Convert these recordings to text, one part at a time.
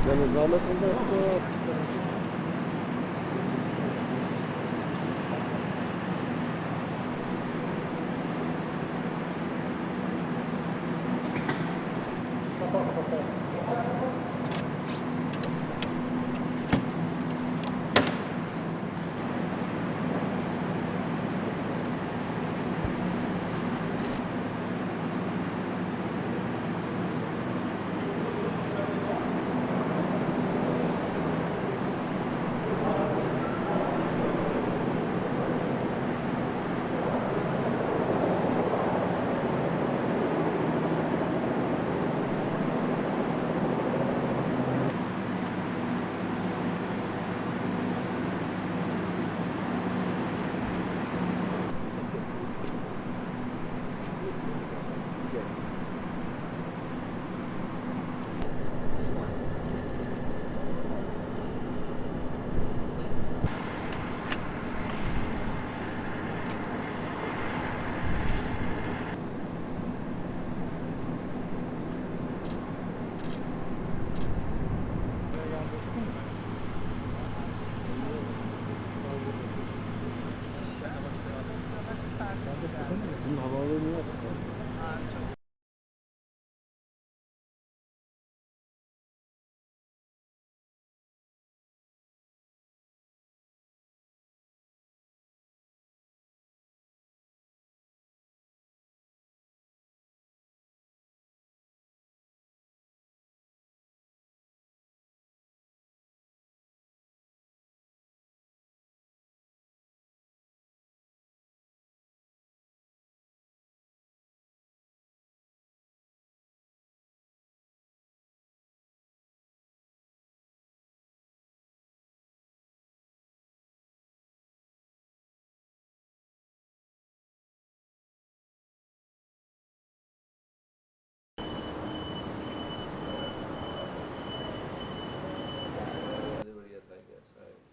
Yani zahmet olmazsa bunun havaalanı yok.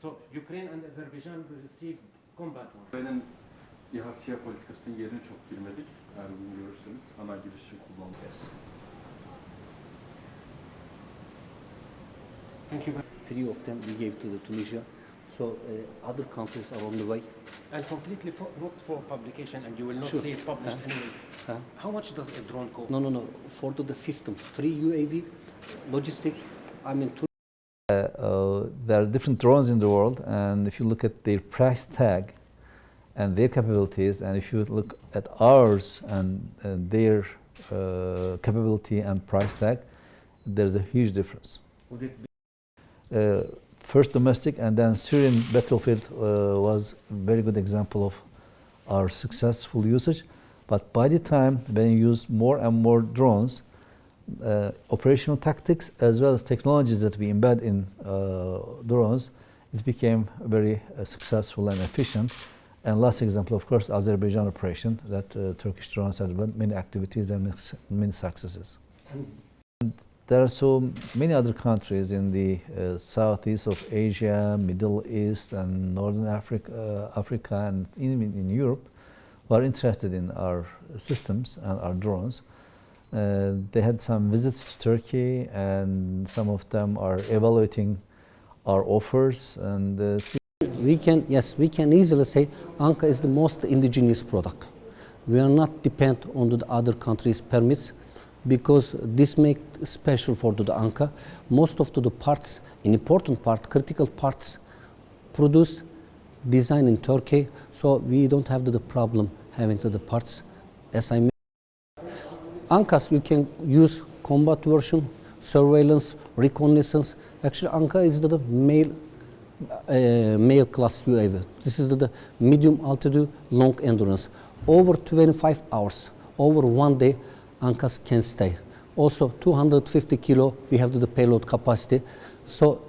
So Ukraine and Azerbaijan will receive combat one. Ukrayna'nın İHA-SİHA politikasının yerine çok girmedik. Eğer bunu görürseniz ana giriş için kullanacağız. Thank you. Three of them we gave to the Tunisia. So other countries are on the way. And completely not for publication, and you will not Sure. see it published anyway. How much does a drone cost? No. For the systems, 3 UAV, logistic. I mean, There are different drones in the world, and if you look at their price tag and their capabilities, and if you look at ours and their capability and price tag, there's a huge difference. Would it be First domestic and then Syrian battlefield was a very good example of our successful usage. But by the time when you use more and more drones, operational tactics as well as technologies that we embed in drones, it became very successful and efficient. And last example, of course, Azerbaijan operation, that Turkish drones had many activities and many successes. And there are so many other countries in the southeast of Asia, Middle East, and Northern Africa, and even in Europe, who are interested in our systems and our drones. They had some visits to Turkey, and some of them are evaluating our offers. And we can easily say Ankara is the most indigenous product. We are not dependent on the other countries' permits, because this makes special for the Ankara. Most of the parts, important part, critical parts, produced, designed in Turkey, so we don't have the problem having the parts. As I mentioned, Ankas we can use combat version, surveillance, reconnaissance. Actually, Ankara is the male class UAV. This is the medium altitude, long endurance. Over 25 hours, over 1 day, Ankas can stay. Also 250 kilo, we have the payload capacity. So